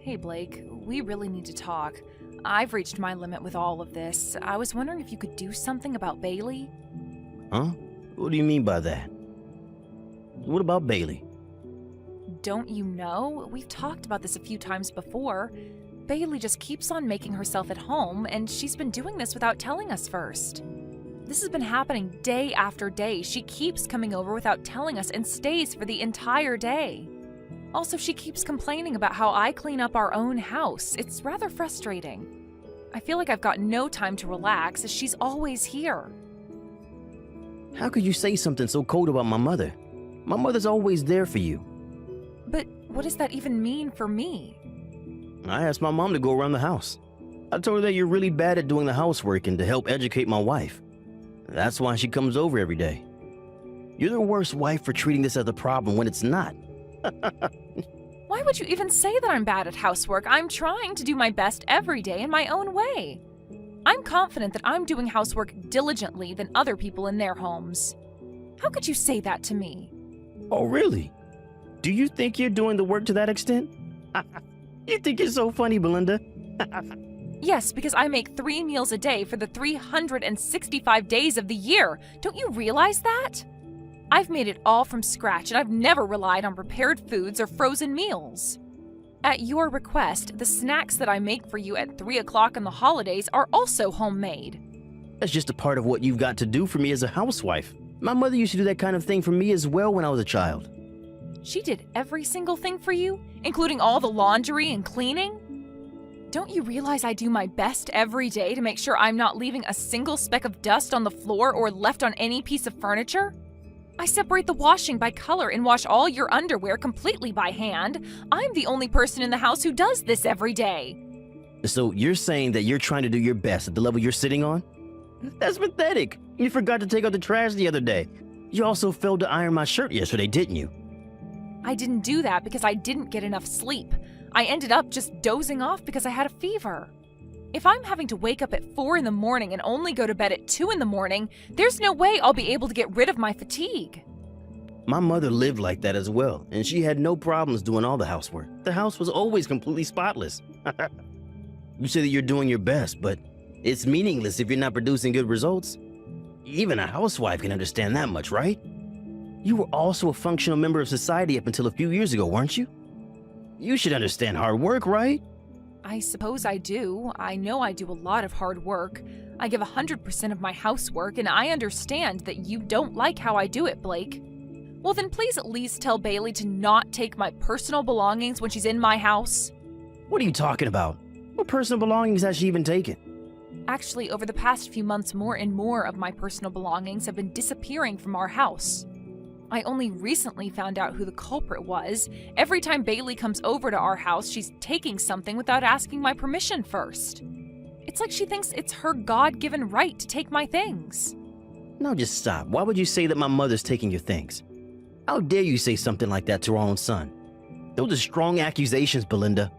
Hey Blake, we really need to talk. I've reached my limit with all of this. I was wondering if you could do something about Bailey? Huh? What do you mean by that? What about Bailey? Don't you know? We've talked about this a few times before. Bailey just keeps on making herself at home, and she's been doing this without telling us first. This has been happening day after day. She keeps coming over without telling us and stays for the entire day. Also, she keeps complaining about how I clean up our own house. It's rather frustrating. I feel like I've got no time to relax as she's always here. How could you say something so cold about my mother? My mother's always there for you. But what does that even mean for me? I asked my mom to go around the house. I told her that you're really bad at doing the housework and to help educate my wife. That's why she comes over every day. You're the worst wife for treating this as a problem when it's not. Why would you even say that I'm bad at housework? I'm trying to do my best every day in my own way. I'm confident that I'm doing housework diligently than other people in their homes. How could you say that to me? Oh, really? Do you think you're doing the work to that extent? You think you're so funny, Belinda? Yes, because I make 3 meals a day for the 365 days of the year. Don't you realize that? I've made it all from scratch, and I've never relied on prepared foods or frozen meals. At your request, the snacks that I make for you at 3 o'clock on the holidays are also homemade. That's just a part of what you've got to do for me as a housewife. My mother used to do that kind of thing for me as well when I was a child. She did every single thing for you, including all the laundry and cleaning? Don't you realize I do my best every day to make sure I'm not leaving a single speck of dust on the floor or left on any piece of furniture? I separate the washing by color and wash all your underwear completely by hand. I'm the only person in the house who does this every day. So you're saying that you're trying to do your best at the level you're sitting on? That's pathetic. You forgot to take out the trash the other day. You also failed to iron my shirt yesterday, didn't you? I didn't do that because I didn't get enough sleep. I ended up just dozing off because I had a fever. If I'm having to wake up at 4 in the morning and only go to bed at 2 in the morning, there's no way I'll be able to get rid of my fatigue. My mother lived like that as well, and she had no problems doing all the housework. The house was always completely spotless. You say that you're doing your best, but it's meaningless if you're not producing good results. Even a housewife can understand that much, right? You were also a functional member of society up until a few years ago, weren't you? You should understand hard work, right? I suppose I do. I know I do a lot of hard work. I give 100% of my housework, and I understand that you don't like how I do it, Blake. Well, then please at least tell Bailey to not take my personal belongings when she's in my house. What are you talking about? What personal belongings has she even taken? Actually, over the past few months, more and more of my personal belongings have been disappearing from our house. I only recently found out who the culprit was. Every time Bailey comes over to our house, she's taking something without asking my permission first. It's like she thinks it's her God-given right to take my things. Now just stop. Why would you say that my mother's taking your things? How dare you say something like that to our own son? Those are strong accusations, Belinda.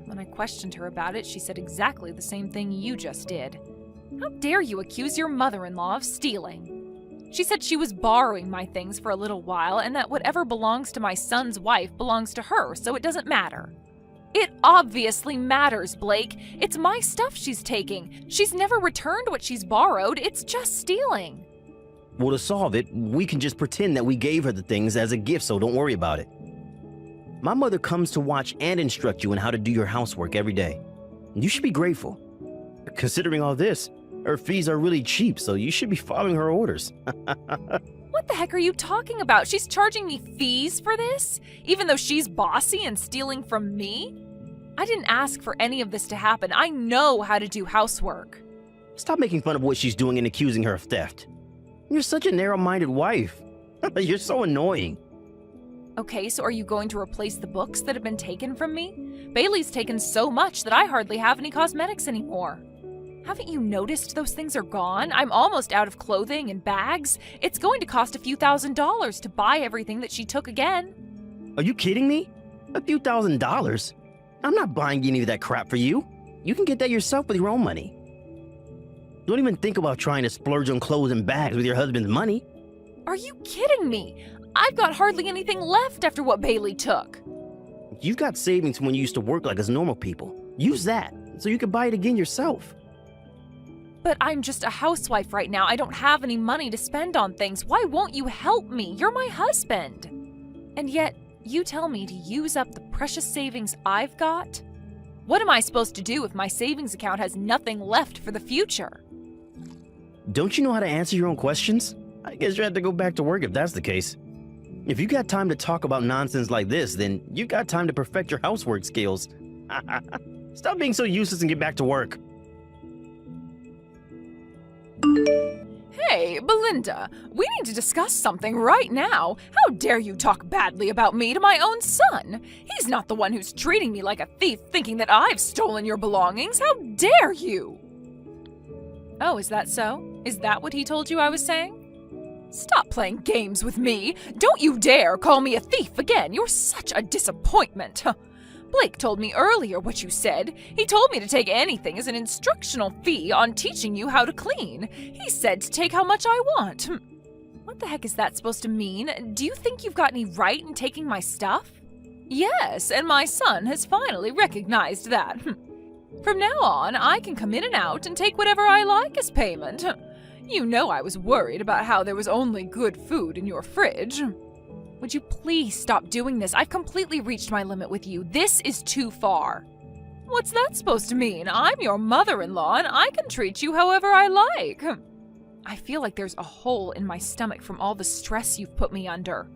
When I questioned her about it, she said exactly the same thing you just did. How dare you accuse your mother-in-law of stealing? She said she was borrowing my things for a little while and that whatever belongs to my son's wife belongs to her, so it doesn't matter. It obviously matters, Blake. It's my stuff she's taking. She's never returned what she's borrowed. It's just stealing. Well, to solve it, we can just pretend that we gave her the things as a gift, so don't worry about it. My mother comes to watch and instruct you on how to do your housework every day. You should be grateful. Considering all this, her fees are really cheap, so you should be following her orders. What the heck are you talking about? She's charging me fees for this? Even though she's bossy and stealing from me? I didn't ask for any of this to happen. I know how to do housework. Stop making fun of what she's doing and accusing her of theft. You're such a narrow-minded wife. You're so annoying. Okay, so are you going to replace the books that have been taken from me? Bailey's taken so much that I hardly have any cosmetics anymore. Haven't you noticed those things are gone? I'm almost out of clothing and bags. It's going to cost a few $1,000s to buy everything that she took again. Are you kidding me? A few $1,000s? I'm not buying any of that crap for you. You can get that yourself with your own money. Don't even think about trying to splurge on clothes and bags with your husband's money. Are you kidding me? I've got hardly anything left after what Bailey took. You've got savings from when you used to work like us normal people. Use that so you can buy it again yourself. But I'm just a housewife right now. I don't have any money to spend on things. Why won't you help me? You're my husband. And yet, you tell me to use up the precious savings I've got? What am I supposed to do if my savings account has nothing left for the future? Don't you know how to answer your own questions? I guess you have to go back to work if that's the case. If you got time to talk about nonsense like this, then you got time to perfect your housework skills. Stop being so useless and get back to work. Hey, Belinda, we need to discuss something right now. How dare you talk badly about me to my own son? He's not the one who's treating me like a thief, thinking that I've stolen your belongings. How dare you? Oh, is that so? Is that what he told you I was saying? Stop playing games with me. Don't you dare call me a thief again. You're such a disappointment. Blake told me earlier what you said. He told me to take anything as an instructional fee on teaching you how to clean. He said to take how much I want. What the heck is that supposed to mean? Do you think you've got any right in taking my stuff? Yes, and my son has finally recognized that. From now on, I can come in and out and take whatever I like as payment. You know I was worried about how there was only good food in your fridge. Would you please stop doing this? I've completely reached my limit with you. This is too far. What's that supposed to mean? I'm your mother-in-law and I can treat you however I like. I feel like there's a hole in my stomach from all the stress you've put me under.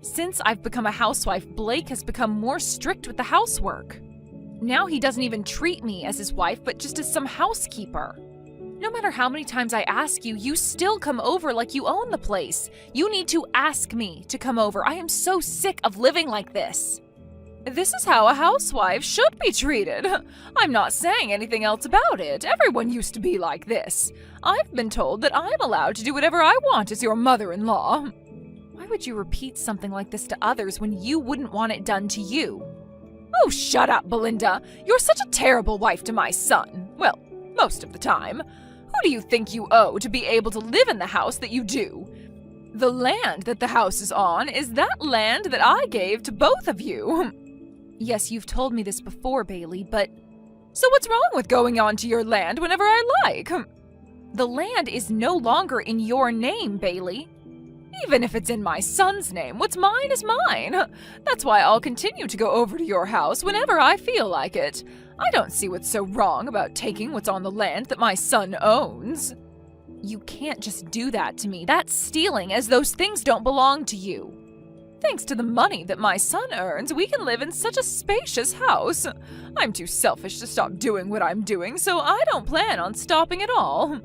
Since I've become a housewife, Blake has become more strict with the housework. Now he doesn't even treat me as his wife, but just as some housekeeper. No matter how many times I ask you, you still come over like you own the place. You need to ask me to come over. I am so sick of living like this. This is how a housewife should be treated. I'm not saying anything else about it. Everyone used to be like this. I've been told that I'm allowed to do whatever I want as your mother-in-law. Why would you repeat something like this to others when you wouldn't want it done to you? Oh, shut up, Belinda. You're such a terrible wife to my son. Well, most of the time. Who do you think you owe to be able to live in the house that you do? The land that the house is on is that land that I gave to both of you. Yes, you've told me this before, Bailey, but... So what's wrong with going onto your land whenever I like? The land is no longer in your name, Bailey. Even if it's in my son's name, what's mine is mine. That's why I'll continue to go over to your house whenever I feel like it. I don't see what's so wrong about taking what's on the land that my son owns. You can't just do that to me. That's stealing, as those things don't belong to you. Thanks to the money that my son earns, we can live in such a spacious house. I'm too selfish to stop doing what I'm doing, so I don't plan on stopping at all.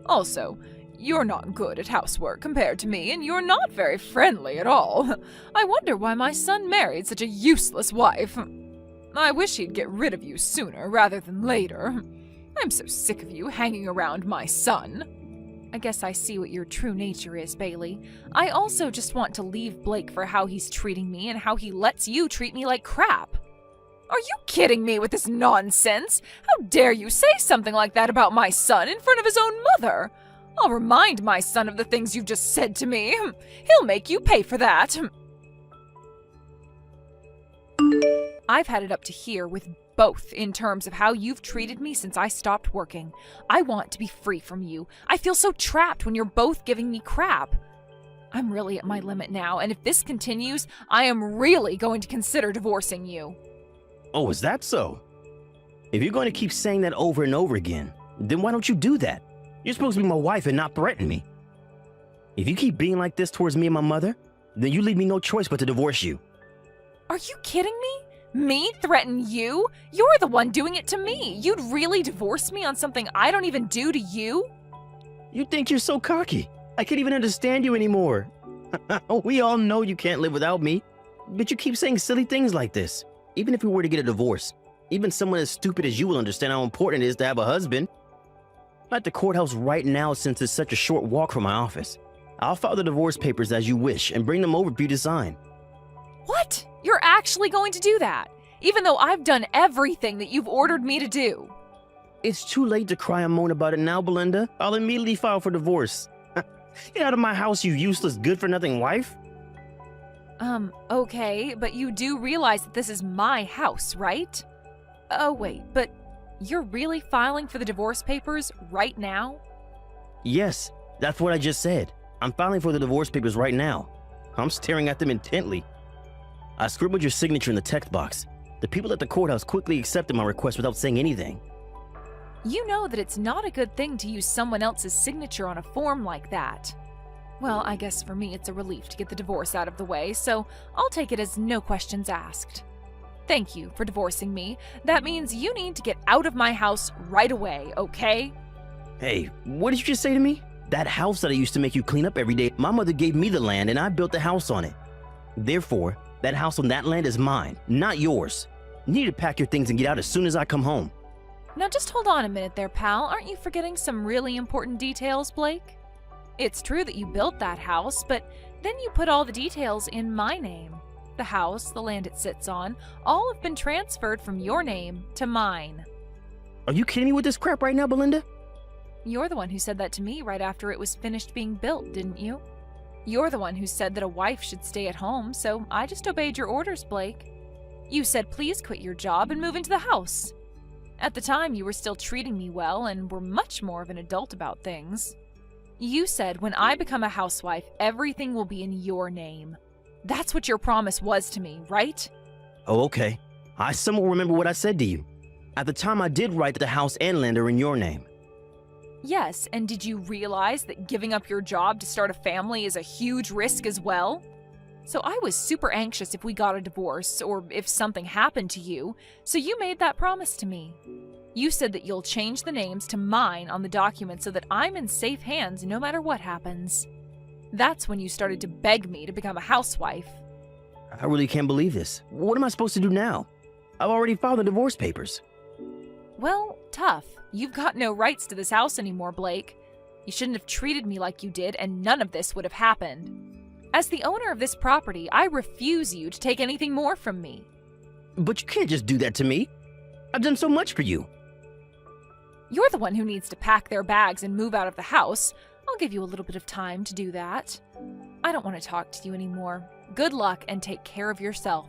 Also, you're not good at housework compared to me, and you're not very friendly at all. I wonder why my son married such a useless wife. I wish he'd get rid of you sooner rather than later. I'm so sick of you hanging around my son. I guess I see what your true nature is, Bailey. I also just want to leave Blake for how he's treating me and how he lets you treat me like crap. Are you kidding me with this nonsense? How dare you say something like that about my son in front of his own mother? I'll remind my son of the things you've just said to me. He'll make you pay for that. I've had it up to here with both in terms of how you've treated me since I stopped working. I want to be free from you. I feel so trapped when you're both giving me crap. I'm really at my limit now, and if this continues, I am really going to consider divorcing you. Oh, is that so? If you're going to keep saying that over and over again, then why don't you do that? You're supposed to be my wife and not threaten me. If you keep being like this towards me and my mother, then you leave me no choice but to divorce you. Are you kidding me? Me threaten you? You're the one doing it to me. You'd really divorce me on something I don't even do to you? You think you're so cocky. I can't even understand you anymore. We all know you can't live without me, but you keep saying silly things like this. Even if we were to get a divorce, even someone as stupid as you will understand how important it is to have a husband. I'm at the courthouse right now since it's such a short walk from my office. I'll file the divorce papers as you wish and bring them over for you to sign. What? You're actually going to do that? Even though I've done everything that you've ordered me to do? It's too late to cry and moan about it now, Belinda. I'll immediately file for divorce. Get out of my house, you useless, good-for-nothing wife. Okay, but you do realize that this is my house, right? Oh, wait, but you're really filing for the divorce papers right now? Yes, that's what I just said. I'm filing for the divorce papers right now. I'm staring at them intently. I scribbled your signature in the text box. The people at the courthouse quickly accepted my request without saying anything. You know that it's not a good thing to use someone else's signature on a form like that. Well, I guess for me it's a relief to get the divorce out of the way, so I'll take it as no questions asked. Thank you for divorcing me. That means you need to get out of my house right away, okay? Hey, what did you just say to me? That house that I used to make you clean up every day, my mother gave me the land and I built the house on it. Therefore, that house on that land is mine, not yours. You need to pack your things and get out as soon as I come home. Now just hold on a minute there, pal. Aren't you forgetting some really important details, Blake? It's true that you built that house, but then you put all the details in my name. The house, the land it sits on, all have been transferred from your name to mine. Are you kidding me with this crap right now, Belinda? You're the one who said that to me right after it was finished being built, didn't you? You're the one who said that a wife should stay at home, so I just obeyed your orders, Blake. You said please quit your job and move into the house. At the time, you were still treating me well and were much more of an adult about things. You said when I become a housewife, everything will be in your name. That's what your promise was to me, right? Oh, okay. I somewhat remember what I said to you. At the time, I did write that the house and land are in your name. Yes, and did you realize that giving up your job to start a family is a huge risk as well? So I was super anxious if we got a divorce or if something happened to you, so you made that promise to me. You said that you'll change the names to mine on the document so that I'm in safe hands no matter what happens. That's when you started to beg me to become a housewife. I really can't believe this. What am I supposed to do now? I've already filed the divorce papers. Well, tough. You've got no rights to this house anymore, Blake. You shouldn't have treated me like you did, and none of this would have happened. As the owner of this property, I refuse you to take anything more from me. But you can't just do that to me. I've done so much for you. You're the one who needs to pack their bags and move out of the house. I'll give you a little bit of time to do that. I don't want to talk to you anymore. Good luck and take care of yourself.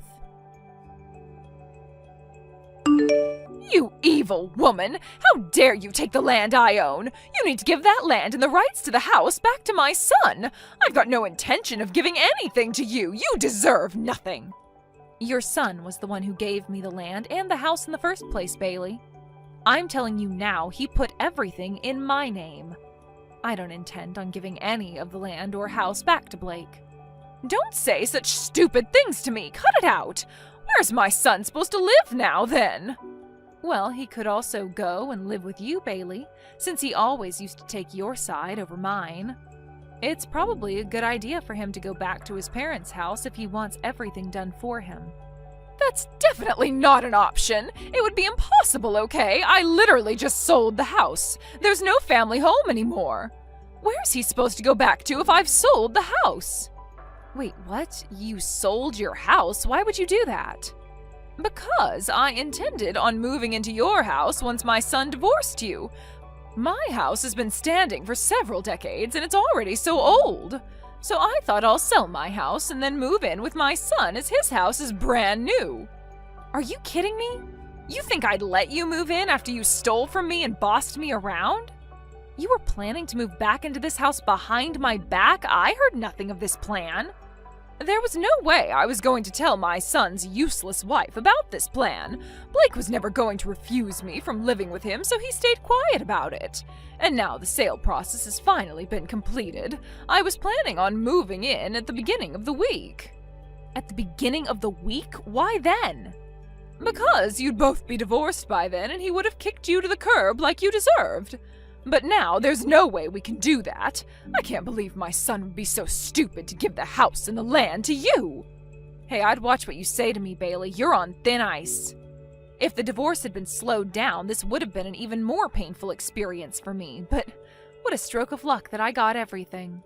You evil woman! How dare you take the land I own? You need to give that land and the rights to the house back to my son. I've got no intention of giving anything to you. You deserve nothing. Your son was the one who gave me the land and the house in the first place, Bailey. I'm telling you now, he put everything in my name. I don't intend on giving any of the land or house back to Blake. Don't say such stupid things to me. Cut it out. Where's my son supposed to live now, then? Well, he could also go and live with you, Bailey, since he always used to take your side over mine. It's probably a good idea for him to go back to his parents' house if he wants everything done for him. That's definitely not an option. It would be impossible, okay? I literally just sold the house. There's no family home anymore. Where's he supposed to go back to if I've sold the house? Wait, what? You sold your house? Why would you do that? Because I intended on moving into your house once my son divorced you. My house has been standing for several decades and it's already so old. So I thought I'll sell my house and then move in with my son as his house is brand new. Are you kidding me? You think I'd let you move in after you stole from me and bossed me around? You were planning to move back into this house behind my back? I heard nothing of this plan. There was no way I was going to tell my son's useless wife about this plan. Blake was never going to refuse me from living with him, so he stayed quiet about it. And now the sale process has finally been completed. I was planning on moving in at the beginning of the week. At the beginning of the week? Why then? Because you'd both be divorced by then and he would have kicked you to the curb like you deserved. But now there's no way we can do that. I can't believe my son would be so stupid to give the house and the land to you. Hey, I'd watch what you say to me, Bailey. You're on thin ice. If the divorce had been slowed down, this would have been an even more painful experience for me. But what a stroke of luck that I got everything.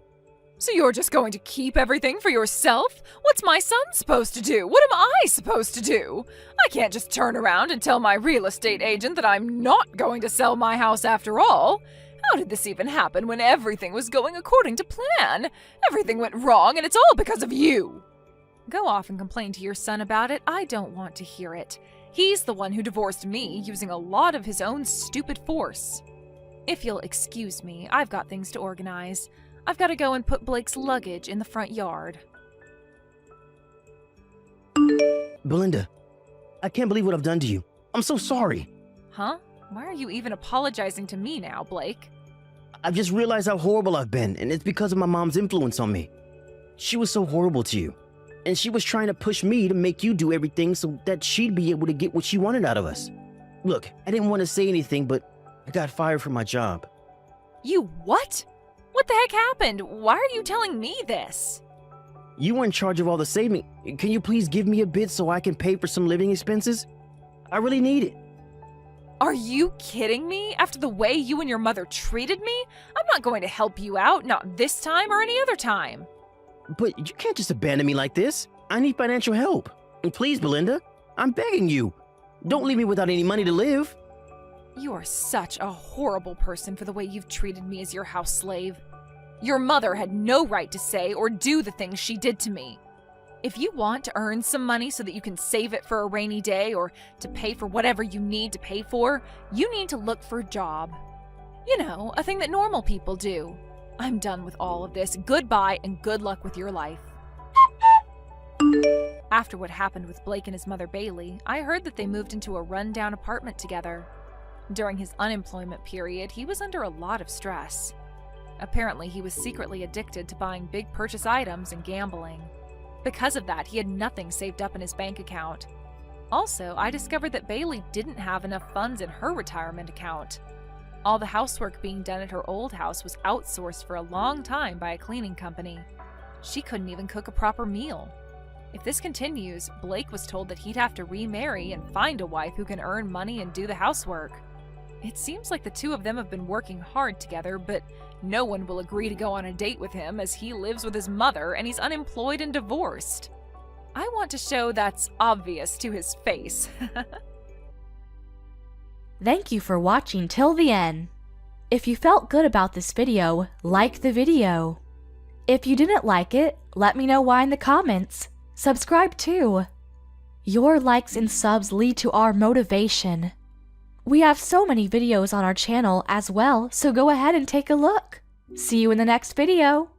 So you're just going to keep everything for yourself? What's my son supposed to do? What am I supposed to do? I can't just turn around and tell my real estate agent that I'm not going to sell my house after all. How did this even happen when everything was going according to plan? Everything went wrong and it's all because of you. Go off and complain to your son about it. I don't want to hear it. He's the one who divorced me using a lot of his own stupid force. If you'll excuse me, I've got things to organize. I've got to go and put Blake's luggage in the front yard. Belinda, I can't believe what I've done to you. I'm so sorry. Huh? Why are you even apologizing to me now, Blake? I've just realized how horrible I've been, and it's because of my mom's influence on me. She was so horrible to you, and she was trying to push me to make you do everything so that she'd be able to get what she wanted out of us. Look, I didn't want to say anything, but I got fired from my job. You what? What the heck happened? Why are you telling me this? You were in charge of all the saving. Can you please give me a bit so I can pay for some living expenses? I really need it. Are you kidding me? After the way you and your mother treated me? I'm not going to help you out, not this time or any other time. But you can't just abandon me like this. I need financial help. And please, Belinda, I'm begging you. Don't leave me without any money to live. You are such a horrible person for the way you've treated me as your house slave. Your mother had no right to say or do the things she did to me. If you want to earn some money so that you can save it for a rainy day or to pay for whatever you need to pay for, you need to look for a job. You know, a thing that normal people do. I'm done with all of this. Goodbye and good luck with your life. After what happened with Blake and his mother Bailey, I heard that they moved into a rundown apartment together. During his unemployment period, he was under a lot of stress. Apparently, he was secretly addicted to buying big purchase items and gambling. Because of that, he had nothing saved up in his bank account. Also, I discovered that Bailey didn't have enough funds in her retirement account. All the housework being done at her old house was outsourced for a long time by a cleaning company. She couldn't even cook a proper meal. If this continues, Blake was told that he'd have to remarry and find a wife who can earn money and do the housework. It seems like the two of them have been working hard together, but no one will agree to go on a date with him as he lives with his mother and he's unemployed and divorced. I want to show that's obvious to his face. Thank you for watching till the end. If you felt good about this video, like the video. If you didn't like it, let me know why in the comments. Subscribe too. Your likes and subs lead to our motivation. We have so many videos on our channel as well, so go ahead and take a look. See you in the next video.